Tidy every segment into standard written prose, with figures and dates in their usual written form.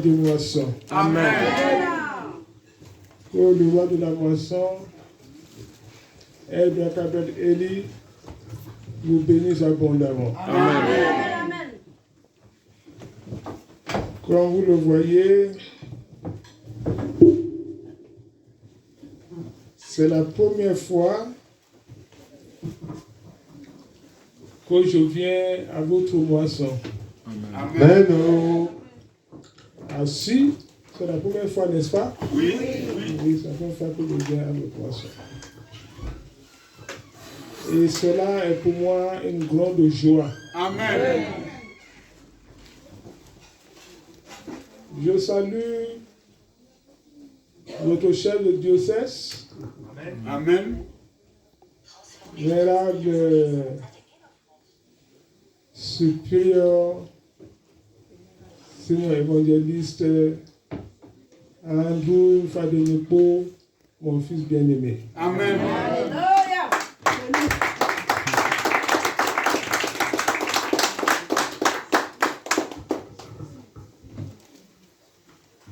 de moisson. Amen. Que le roi de la moisson, aide à Kabel Eli, nous bénisse abondamment. Amen. Comme vous le voyez, c'est la première fois que je viens à votre moisson. Amen. Ah si, c'est la première fois, n'est-ce pas? Oui. Oui, c'est la première fois que je viens à votre moisson. Et cela est pour moi une grande joie. Amen. Je salue votre chef de diocèse, Amen. vénérable supérieur, seigneur évangéliste Andrew Fadenipo, mon fils bien-aimé. Amen.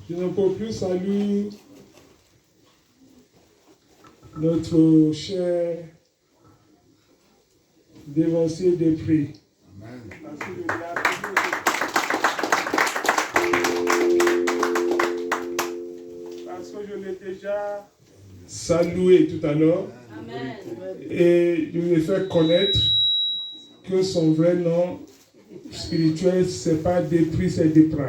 Je ne peux plus saluer notre cher dévancier des prix. Parce que je l'ai déjà salué tout à l'heure. Et je lui ai fait connaître que son vrai nom spirituel, ce n'est pas des prix, c'est des prix.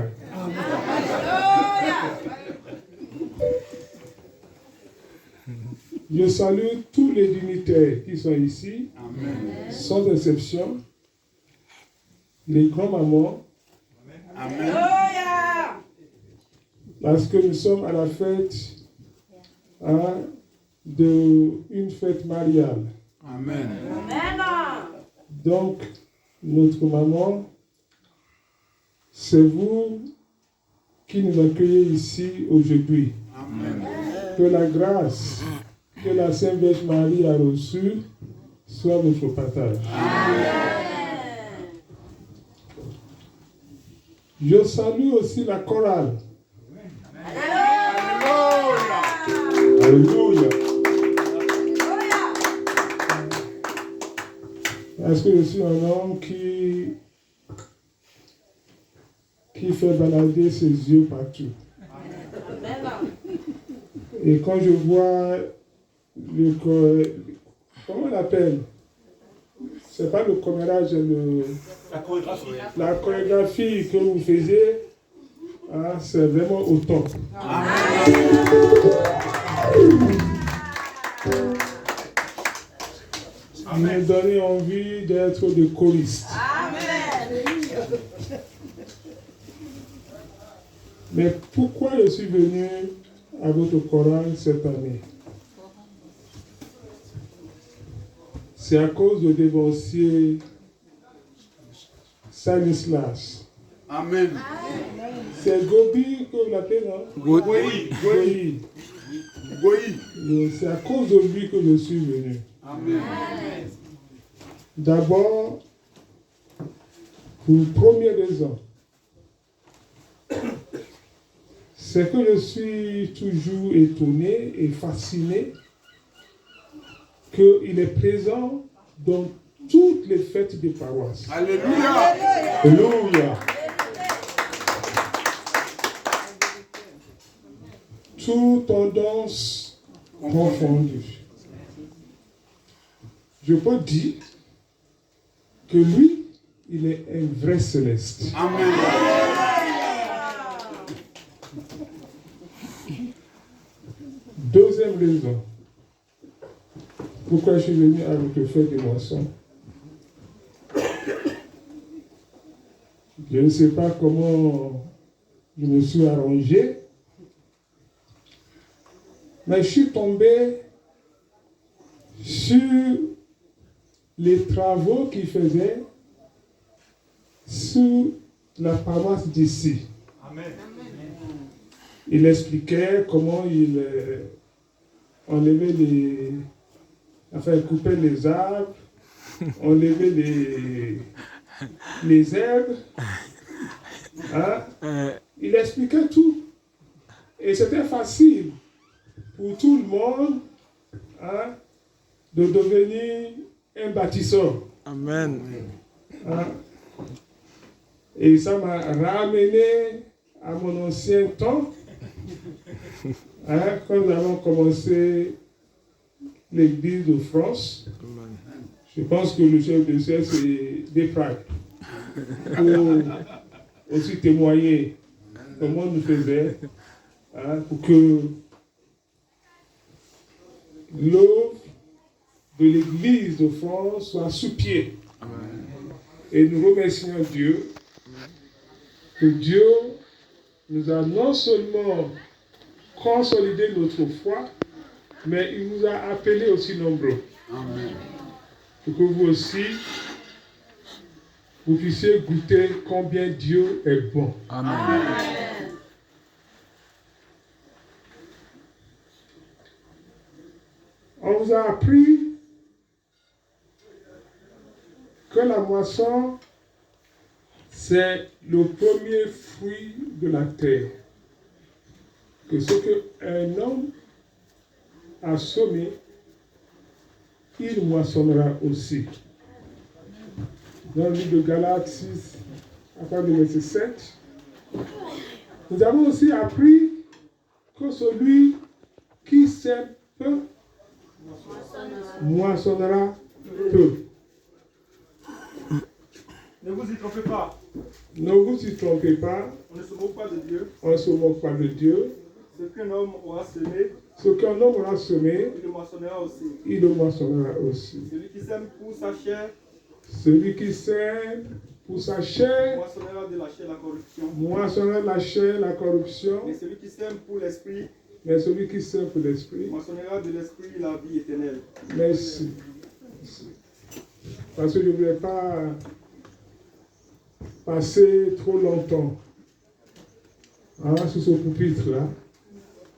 Je salue tous les dignitaires qui sont ici, Amen. sans exception, les grands-mamans, Amen. parce que nous sommes à la fête d'une fête mariale. Amen. Donc, notre maman, c'est vous qui nous accueillez ici aujourd'hui. Amen. Que la grâce que la Sainte Vierge Marie a reçue soit notre partage. Amen. Je salue aussi la chorale. Alléluia. Alléluia. Parce que je suis un homme qui fait balader ses yeux partout. Et quand je vois comment on l'appelle? C'est pas le commérage, la chorégraphie que vous faisiez, c'est vraiment au top. Vous me donnez envie d'être des choristes. Mais pourquoi je suis venu à votre chorale cette année? C'est à cause de dévancier Stanislas. Amen. C'est Gobi que vous l'appelez, non? Goyi. C'est à cause de lui que je suis venu. Amen. D'abord, pour une première raison, c'est que je suis toujours étonné et fasciné qu'il est présent dans toutes les fêtes des paroisses. Alléluia. Alléluia. Toutes tendances confondues. Je peux dire que lui, il est un vrai céleste. Amen. Deuxième raison, pourquoi je suis venu à votre fête des moissons. Je ne sais pas comment je me suis arrangé, mais je suis tombé sur les travaux qu'il faisait sur la paroisse d'ici. Amen. Il expliquait comment il enlevait coupait les arbres, enlevait les herbes, il expliquait tout. Et c'était facile pour tout le monde, hein, de devenir un bâtisseur. Amen. Hein. Et ça m'a ramené à mon ancien temps, hein, quand nous avons commencé l'église de France. Je pense que le chef de service, c'est des Prague, pour aussi témoigner comment nous faisait, hein, pour que l'œuvre de l'église de France soit sous pied. Et nous remercions Dieu que Dieu nous a non seulement consolidé notre foi, mais il nous a appelés aussi nombreux. Amen. Pour que vous aussi, vous puissiez goûter combien Dieu est bon. Amen. Amen. On vous a appris que la moisson, c'est le premier fruit de la terre. Que ce qu'un homme a semé, il moissonnera aussi. Dans le livre de Galates 6, à partir du verset 7, nous avons aussi appris que celui qui sème peu, moissonnera peu. Ne vous y trompez pas. Ne vous y trompez pas, On ne se moque pas de Dieu. on ne se moque pas de Dieu. Ce qu'un homme aura semé, Ce qu'un homme aura semé, il le moissonnera aussi. il le moissonnera aussi. Celui qui sème pour sa chair, Celui qui sème pour sa chair, moissonnera de la chair la corruption. moissonnera la chair, la corruption. Mais celui qui sème pour l'esprit, Mais celui qui sème pour l'esprit, moissonnera de l'esprit la vie éternelle. merci. Merci. Parce que je ne voulais pas passer trop longtemps, hein, sur ce pupitre-là.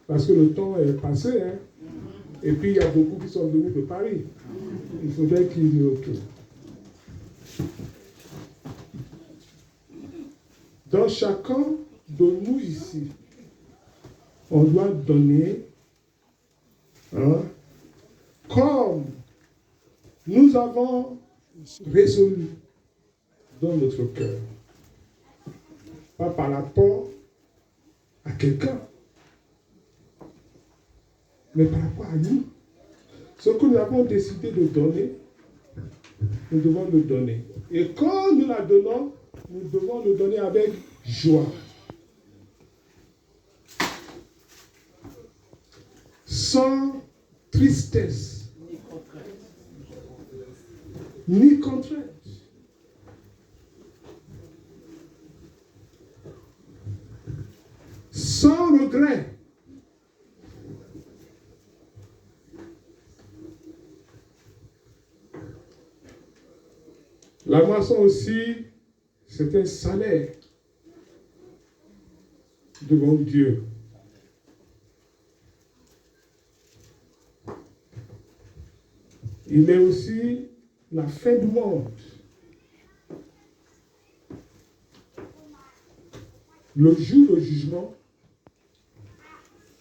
Parce que le temps est passé. Hein. Et puis il y a beaucoup qui sont venus de Paris. Il faudrait qu'ils y retournent. Dans chacun de nous ici, on doit donner, hein, comme nous avons résolu dans notre cœur. Pas par rapport à quelqu'un, mais par rapport à nous. Ce que nous avons décidé de donner, nous devons le donner. Et quand nous la donnons, nous devons le donner avec joie. Sans tristesse, ni contrainte. Sans regret. La moisson aussi, c'est un salaire devant Dieu. Il est aussi la fin du monde. Le jour de jugement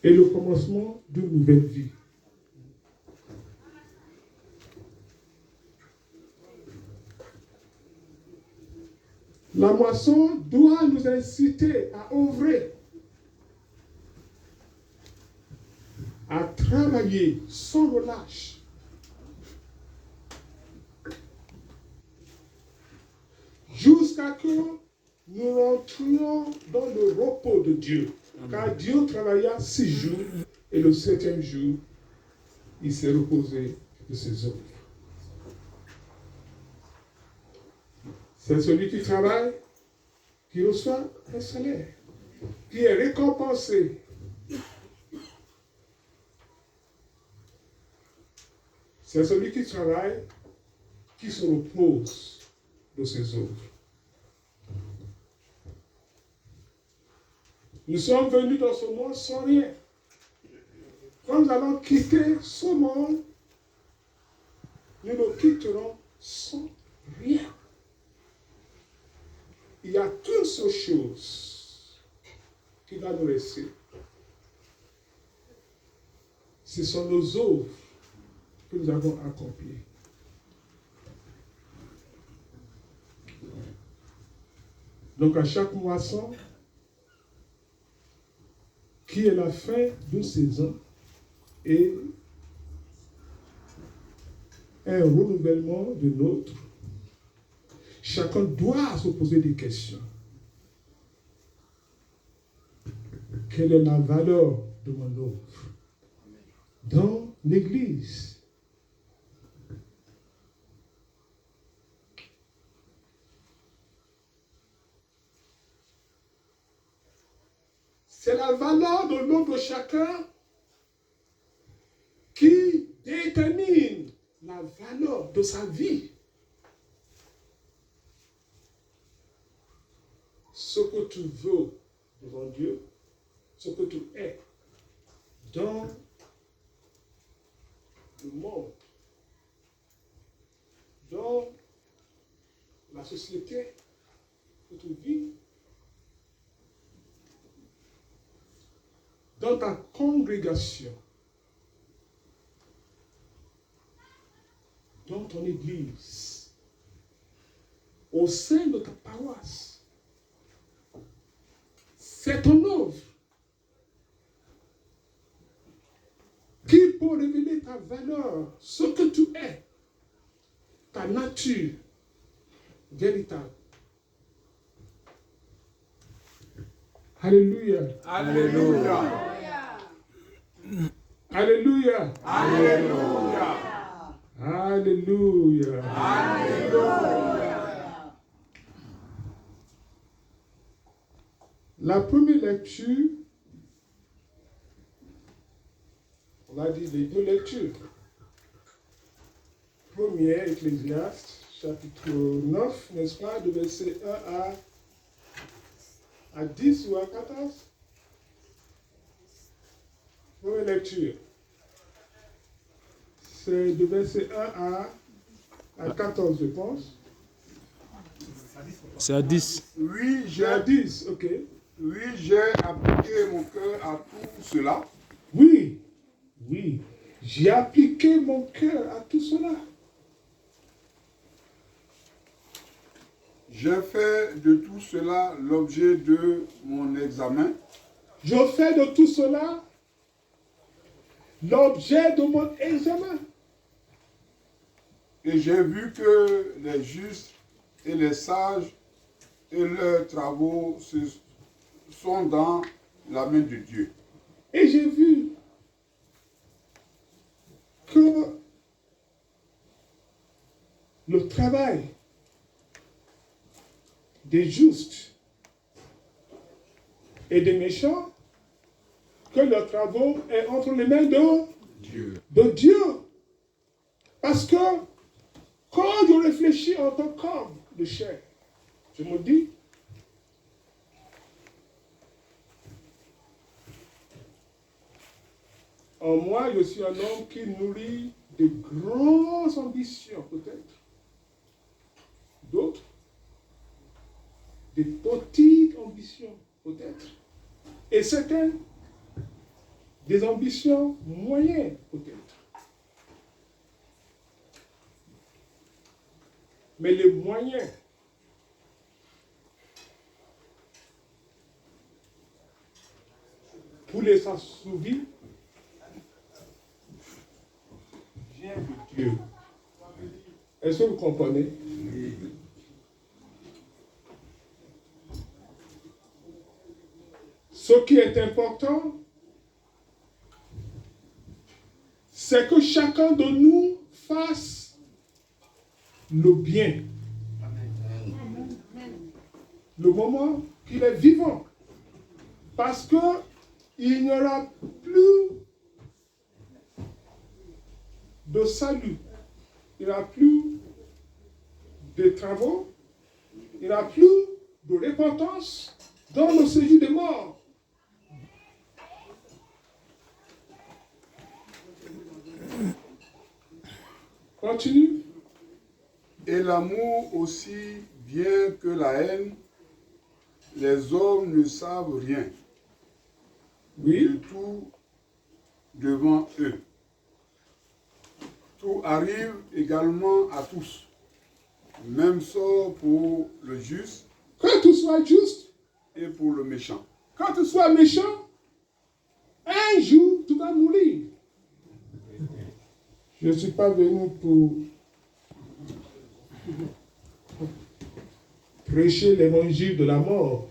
et le commencement d'une nouvelle vie. La moisson doit nous inciter à œuvrer, à travailler sans relâche, jusqu'à ce que nous rentrions dans le repos de Dieu. Car Dieu travailla 6 jours et le 7e jour, il s'est reposé de ses œuvres. C'est celui qui travaille qui reçoit un salaire, qui est récompensé. C'est celui qui travaille qui se repose de ses œuvres. Nous sommes venus dans ce monde sans rien. Quand nous allons quitter ce monde, nous le quitterons sans rien. Il y a qu'une seule chose qui va nous rester. Ce sont nos œuvres que nous avons accomplies. Donc à chaque moisson, qui est la fin d'une saison et un renouvellement de l'autre, chacun doit se poser des questions. Quelle est la valeur de mon œuvre dans l'Église? C'est la valeur de l'œuvre de chacun qui détermine la valeur de sa vie. Ce que tu veux devant Dieu, ce que tu es dans le monde, dans la société où tu vis, dans ta congrégation, dans ton église, au sein de ta paroisse. C'est ton œuvre qui peut révéler ta valeur, ce que tu es, ta nature véritable. Alléluia. Alléluia. Alléluia. Alléluia. Alléluia. Alléluia. La première lecture, on a dit les deux lectures. Première, Ecclésiaste, chapitre 9, n'est-ce pas, de verset 1 à 10 ou à 14. Première lecture. C'est de verset 1 à 14, je pense. C'est à 10. Oui, J'ai à 10, ok. oui, j'ai appliqué mon cœur à tout cela. Oui, oui, j'ai appliqué mon cœur à tout cela. J'ai fait de tout cela l'objet de mon examen. Je fais de tout cela l'objet de mon examen. Et j'ai vu que les justes et les sages et leurs travaux sont dans la main de Dieu. Et j'ai vu que le travail des justes et des méchants, que leurs travaux est entre les mains de Dieu. Parce que quand je réfléchis en tant qu'homme de chair, je me dis, en moi, je suis un homme qui nourrit de grandes ambitions, peut-être. D'autres, des petites ambitions, peut-être. Et certaines, des ambitions moyennes, peut-être. Mais les moyens pour les assouvir vient de Dieu. Est-ce que vous comprenez? Ce qui est important, c'est que chacun de nous fasse le bien. Le moment qu'il est vivant. Parce que il n'y aura plus de salut. Il n'y aura plus de travaux. Il n'y aura plus de repentance dans le séjour des morts. Continue. Et l'amour aussi bien que la haine, les hommes ne savent rien. Oui. de tout devant eux. Tout arrive également à tous. Même sort pour le juste Quand tu sois juste, et pour le méchant. quand tu sois méchant, un jour, tu vas mourir. Je ne suis pas venu pour prêcher l'évangile de la mort,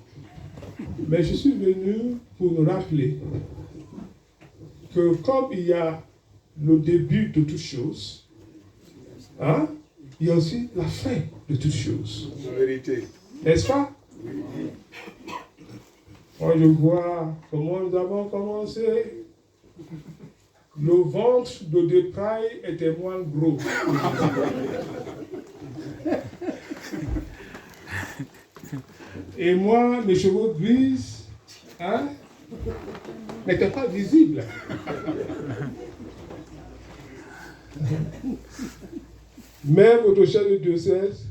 mais je suis venu pour nous rappeler que comme il y a le début de toutes choses, hein, il y a aussi la fin de toutes choses. La vérité. N'est-ce pas? Quand je vois comment nous avons commencé, le ventre de Dépraille était moins gros. Et moi, mes cheveux gris, hein, n'étaient pas visibles. Même votre chef de diocèse,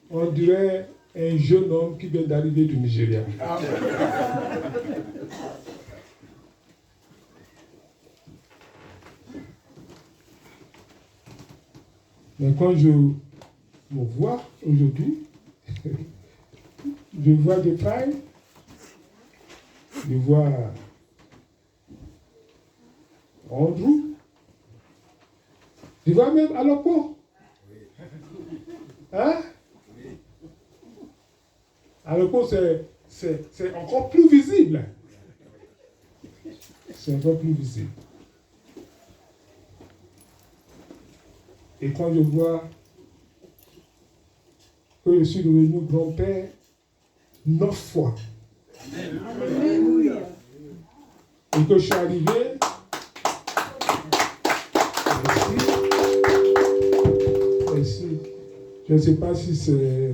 on dirait un jeune homme qui vient d'arriver du Nigeria. Mais quand je me vois aujourd'hui, je vois des frères, je vois Andrew, je vois même Aloko. Hein? Aloko, c'est encore plus visible. C'est encore plus visible. Et quand je vois que je suis devenu grand-père 9 fois, et que je suis arrivé, merci. Je ne sais pas si c'est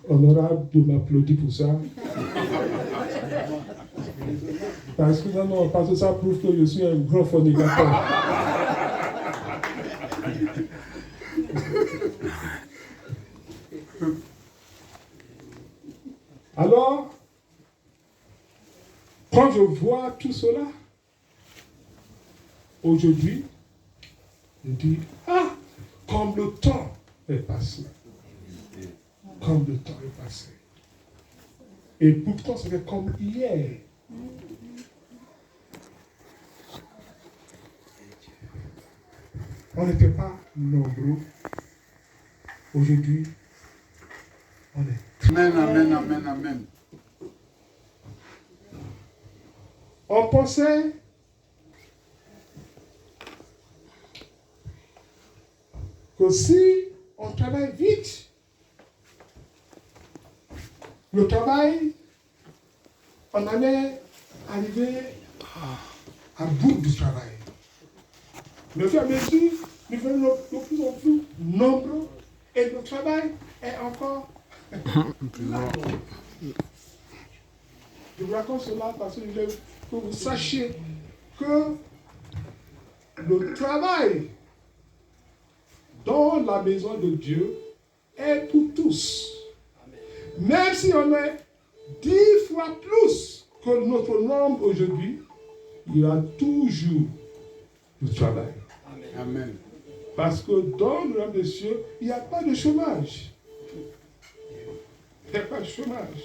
honorable de m'applaudir pour ça. Parce que ça prouve que je suis un grand fornicateur. Alors, quand je vois tout cela, aujourd'hui, je dis, ah, comme le temps est passé. Comme le temps est passé. Et pourtant, c'était comme hier. On n'était pas nombreux. Aujourd'hui, on est. Amen, amen, amen, amen. On pensait que si on travaille vite, le travail, on allait arriver à bout du travail. Mais au fur et à mesure, nous venons de plus en plus nombreux et le travail est encore plus long. Je vous raconte cela parce que je veux que vous sachiez que le travail dans la maison de Dieu est pour tous. Même si on est 10 fois plus que notre nombre aujourd'hui, il y a toujours du travail. Amen. Parce que dans le royaume des cieux, il n'y a pas de chômage. Il n'y a pas de chômage.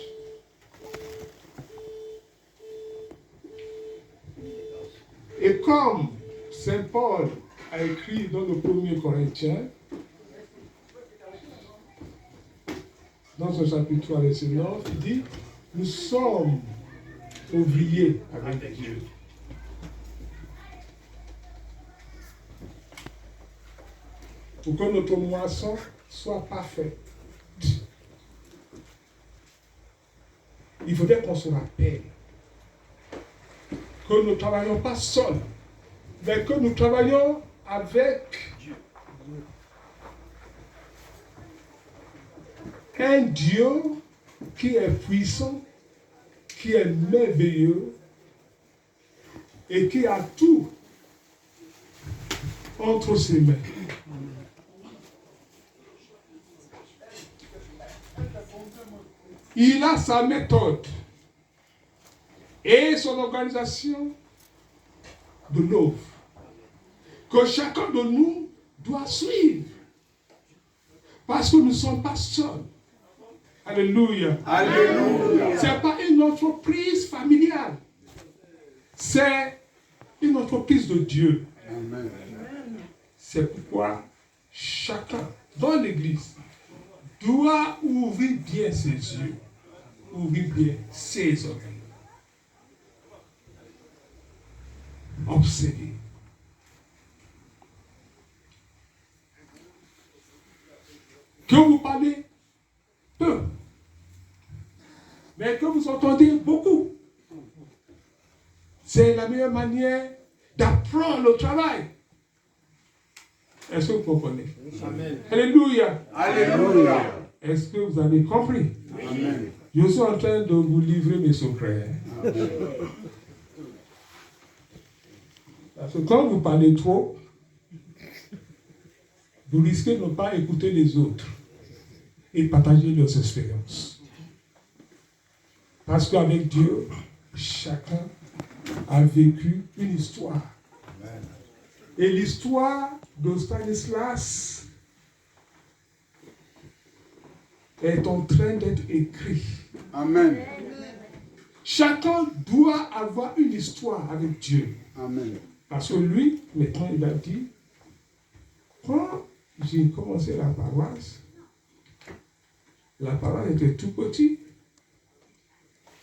Et comme Saint Paul a écrit dans le 1er Corinthiens, dans son chapitre 3, verset 9, il dit, nous sommes ouvriers avec Dieu. Pour que notre moisson soit parfaite, il faudrait qu'on se rappelle que nous ne travaillons pas seuls, mais que nous travaillons avec Dieu. Un Dieu qui est puissant, qui est merveilleux et qui a tout entre ses mains. Il a sa méthode. et son organisation de l'œuvre que chacun de nous doit suivre. Parce que nous ne sommes pas seuls. Alléluia. Alléluia. Ce n'est pas une entreprise familiale. C'est une entreprise de Dieu. Amen. C'est pourquoi chacun dans l'Église doit ouvrir bien ses yeux, ouvrir bien ses oreilles. Observer. Que vous parlez peu, mais que vous entendez beaucoup. C'est la meilleure manière d'apprendre le travail. Est-ce que vous comprenez? Amen. Alléluia. Alléluia. Est-ce que vous avez compris? Amen. Je suis en train de vous livrer mes secrets. Parce que quand vous parlez trop, vous risquez de ne pas écouter les autres et partager leurs expériences. Parce qu'avec Dieu, chacun a vécu une histoire. Et l'histoire de Stanislas est en train d'être écrite. Amen. Chacun doit avoir une histoire avec Dieu. Amen. Parce que lui, maintenant, il a dit, quand j'ai commencé la paroisse était tout petite.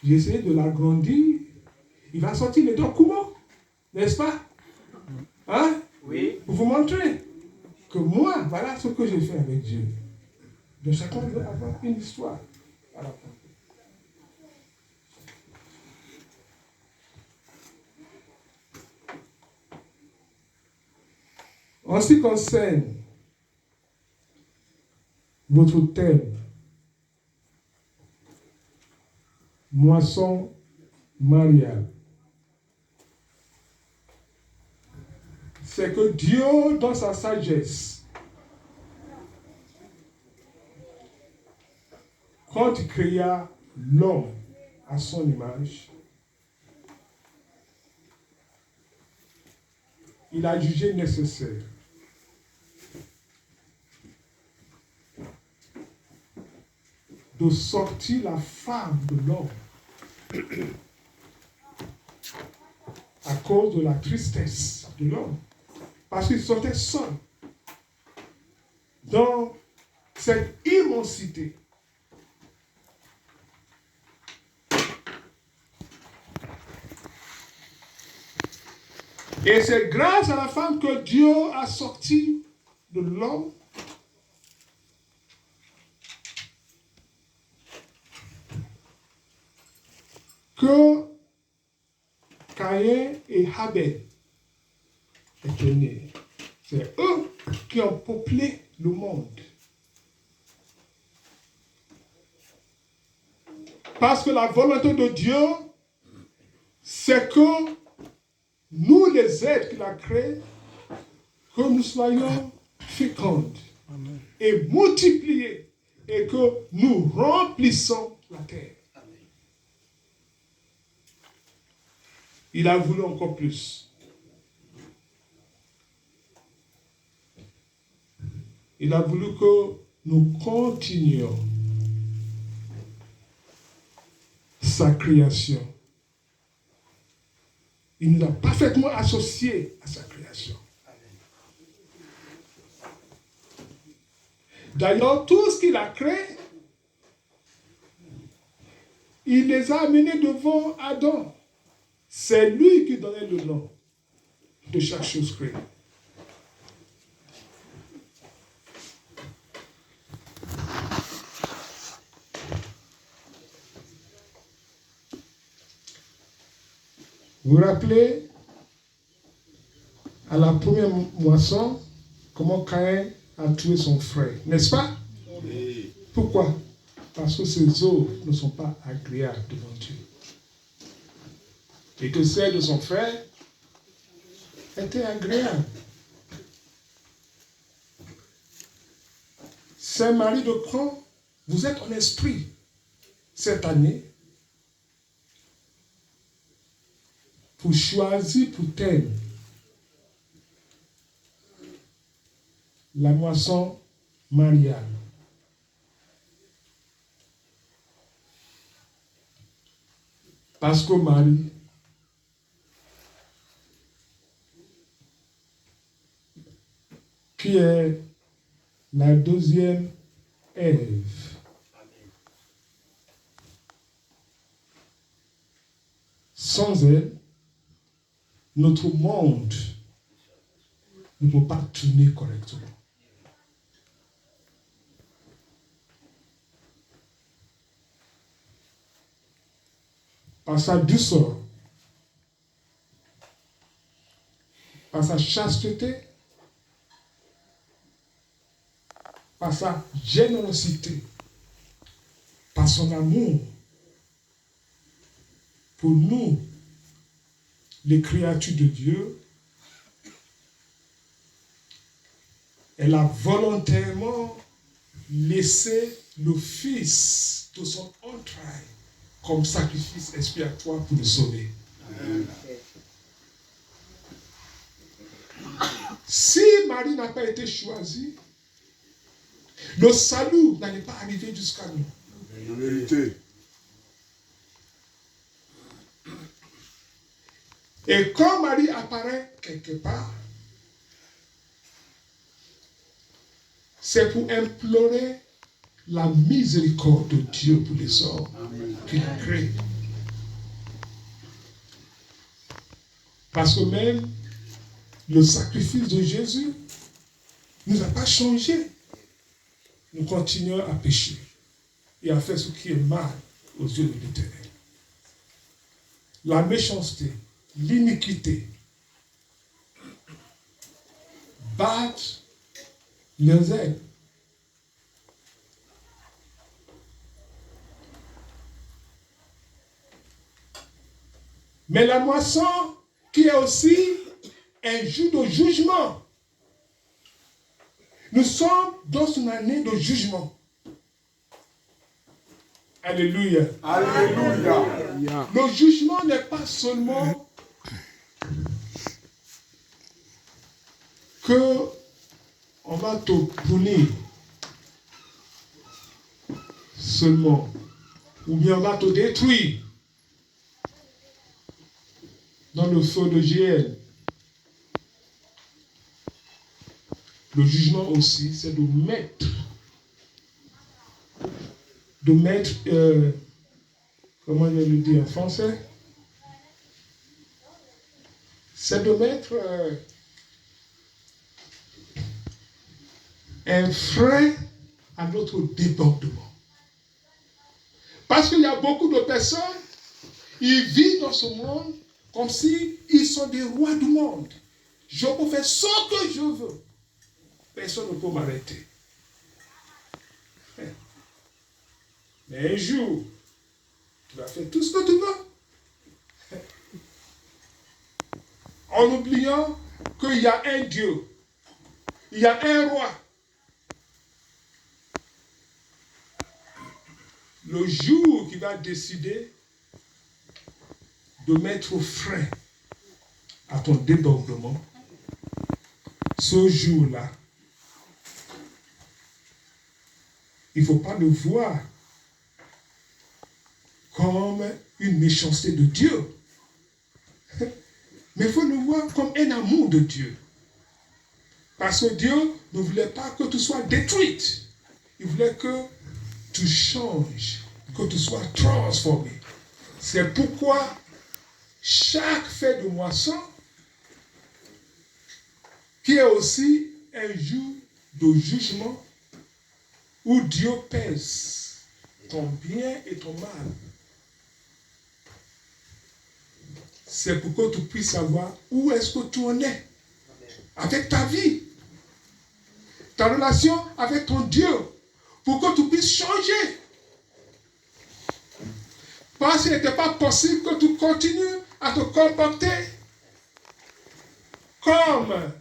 J'ai essayé de l'agrandir. Il va sortir les documents, n'est-ce pas? Hein? Oui. Pour vous montrer que moi, voilà ce que j'ai fait avec Dieu. Donc chacun doit avoir une histoire à la fin. En ce qui concerne notre thème, moisson mariale, c'est que Dieu, dans sa sagesse, quand il créa l'homme à son image, il a jugé nécessaire de sortir la femme de l'homme à cause de la tristesse de l'homme. Parce qu'il se sentait seul dans cette immensité. Et c'est grâce à la femme que Dieu a sorti de l'homme que Caïn et Abel étaient nés. C'est eux qui ont peuplé le monde. Parce que la volonté de Dieu, c'est que nous, les êtres qu'il a créés, que nous soyons fécondes et multipliés et que nous remplissons la terre. Il a voulu encore plus. Il a voulu que nous continuions sa création. Il nous a parfaitement associés à sa création. D'ailleurs, tout ce qu'il a créé, il les a amenés devant Adam. C'est lui qui donnait le nom de chaque chose créée. Vous vous rappelez, à la première moisson, comment Caïn a tué son frère, n'est-ce pas? Oui. Pourquoi? Parce que ses œuvres ne sont pas agréables devant Dieu. Et que celle de son frère était agréable. Saint-Marie de Cran, vous êtes en esprit cette année. pour choisir pour thème la moisson Marianne. Parce que Marie, qui est la deuxième Ève, sans elle, notre monde ne peut pas tourner correctement. Par sa douceur, par sa chasteté, par sa générosité, par son amour pour nous, les créatures de Dieu, elle a volontairement laissé le Fils de son entraille comme sacrifice expiatoire pour le sauver. Amen. Si Marie n'a pas été choisie, le salut n'allait pas arriver jusqu'à nous. La vérité. Et quand Marie apparaît quelque part, c'est pour implorer la miséricorde de Dieu pour les hommes qu'il a créés. Parce que même le sacrifice de Jésus ne nous a pas changé. Nous continuons à pécher et à faire ce qui est mal aux yeux de l'Éternel. La méchanceté, l'iniquité battent leurs ailes. Mais la moisson qui est aussi un jour de jugement. Nous sommes dans une année de jugement. Alléluia. Alléluia. Le jugement n'est pas seulement que on va te punir seulement, ou bien on va te détruire dans le feu de GL. Le jugement aussi, c'est de mettre, comment je vais le dire en français? C'est de mettre un frein à notre débordement. Parce qu'il y a beaucoup de personnes, ils vivent dans ce monde comme si ils sont des rois du monde. Je peux faire ce que je veux. Personne ne peut m'arrêter. Mais un jour, tu vas faire tout ce que tu veux. En oubliant qu'il y a un Dieu. Il y a un roi. Le jour qu'il va décider de mettre frein à ton débordement, ce jour-là, il ne faut pas le voir comme une méchanceté de Dieu, mais il faut le voir comme un amour de Dieu. Parce que Dieu ne voulait pas que tu sois détruite. Il voulait que tu changes, que tu sois transformé. C'est pourquoi chaque fête de moisson, qui est aussi un jour de jugement, où Dieu pèse ton bien et ton mal. C'est pour que tu puisses savoir où est-ce que tu en es avec ta vie, ta relation avec ton Dieu, pour que tu puisses changer. Parce qu'il n'était pas possible que tu continues à te comporter comme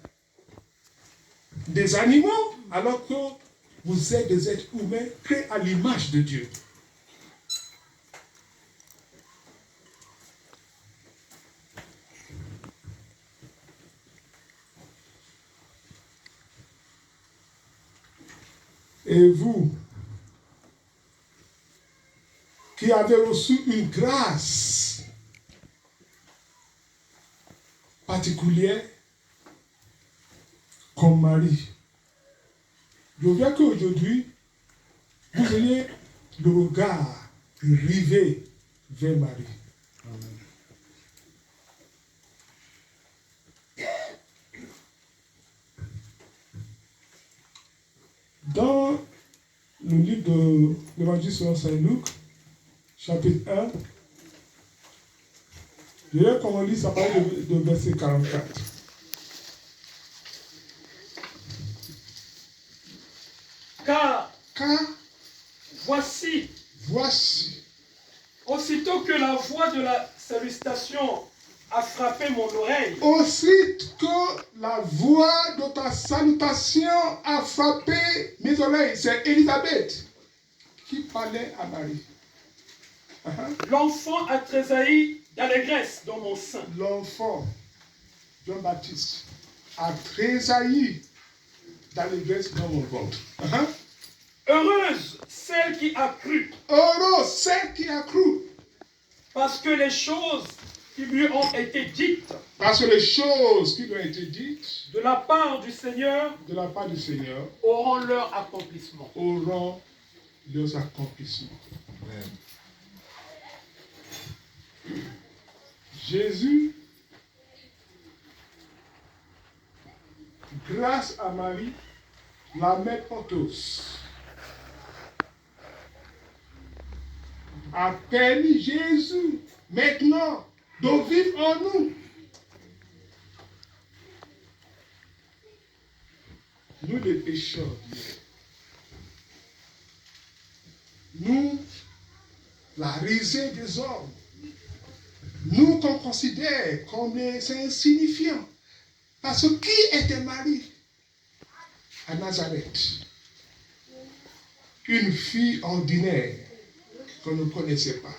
des animaux, alors que vous êtes des êtres humains créés à l'image de Dieu. Et vous, qui avez reçu une grâce particulière comme Marie, je veux qu'aujourd'hui, vous ayez le regard rivé vers Marie. Amen. Dans le livre de l'Évangile selon Saint Luc, chapitre 1, je vais qu'on lit ça parle de verset 44. Car voici, aussitôt que la voix de la salutation a frappé mon oreille, aussitôt que la voix de ta salutation a frappé mes oreilles, c'est Élisabeth qui parlait à Marie. L'enfant a tressailli d'allégresse dans mon sein. L'enfant, Jean-Baptiste, a tressailli d'allégresse dans mon ventre. Heureuse celle qui a cru. Heureuse celle qui a cru. Parce que les choses qui lui ont été dites. Parce que les choses qui lui ont été dites. De la part du Seigneur. De la part du Seigneur. Auront leur accomplissement. Auront leurs accomplissements. Amen. Jésus, grâce à Marie, la mère porteuse, a permis Jésus maintenant de vivre en nous. Nous les pécheurs d'hier. Nous, la risée des hommes. Nous qu'on considère comme des insignifiants. Parce que qui était Marie à Nazareth? Une fille ordinaire qu'on ne connaissait pas.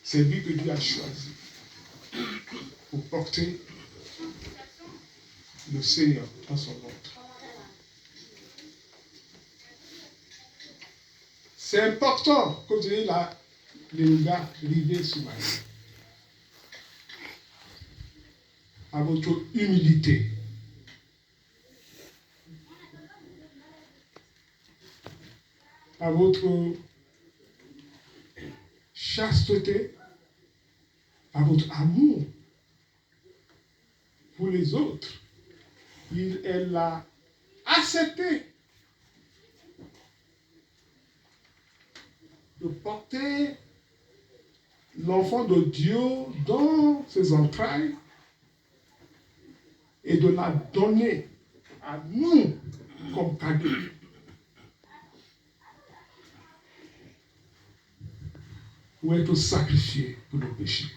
C'est lui que Dieu a choisi pour porter le Seigneur dans son ventre. C'est important que vous ayez les regards rivés sur Marie. À votre humilité. À votre chasteté, à votre amour pour les autres. Elle l'a accepté de porter l'enfant de Dieu dans ses entrailles et de la donner à nous comme cadeau. Pour être sacrifié pour nos péchés.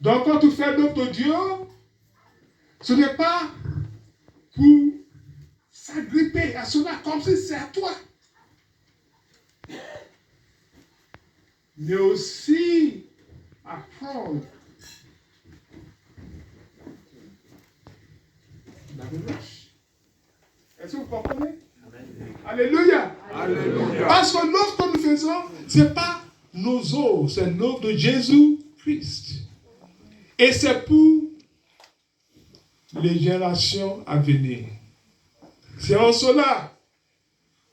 Donc quand tu fais l'œuvre de Dieu, ce n'est pas pour s'agripper à cela comme si c'est à toi. Mais aussi apprendre la revanche. Est-ce que vous comprenez? Alléluia. Alléluia. Parce que l'œuvre que nous faisons, ce n'est pas nos œuvres, c'est l'œuvre de Jésus-Christ. Et c'est pour les générations à venir. C'est en cela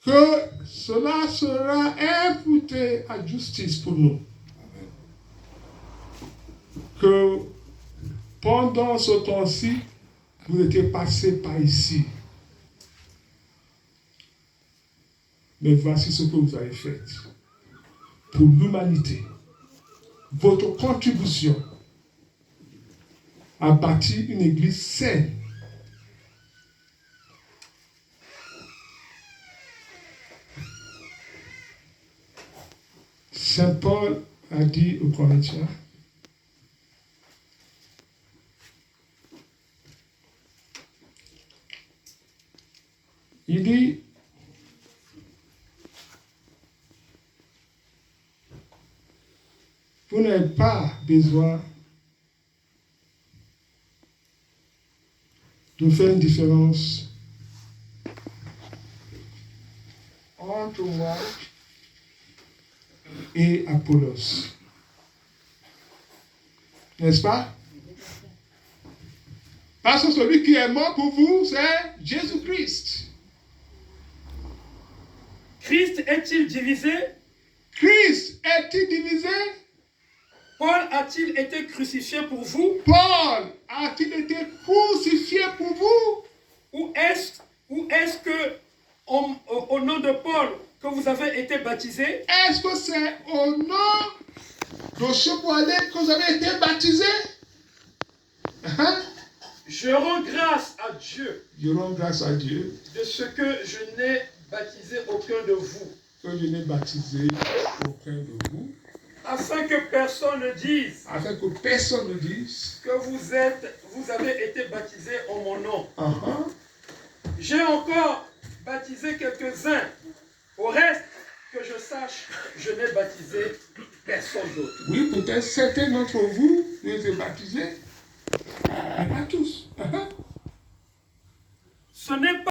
que cela sera imputé à justice pour nous. Que pendant ce temps-ci, vous étiez passé par ici. Mais voici ce que vous avez fait pour l'humanité. Votre contribution a bâti une église saine. Saint Paul a dit aux Corinthiens, il dit, vous n'avez pas besoin de faire une différence entre moi et Apollos. N'est-ce pas? Parce que celui qui est mort pour vous, c'est Jésus-Christ. Christ est-il divisé? Christ est-il divisé? Paul a-t-il été crucifié pour vous? Paul a-t-il été crucifié pour vous? Ou est-ce que au nom de Paul que vous avez été baptisé? Est-ce que c'est au nom de ce poilet que vous avez été baptisé? Hein? Je rends grâce à Dieu Je rends grâce à Dieu de ce que je n'ai baptisé aucun de vous, que je n'ai baptisé aucun de vous, afin que personne ne dise afin que personne ne dise que vous avez été baptisé en mon nom. uh-huh. J'ai encore baptisé quelques-uns. Au reste, que je sache, je n'ai baptisé personne d'autre. Oui, peut-être certains d'entre vous ont été baptisés, mais pas tous. Uh-huh. Ce n'est pas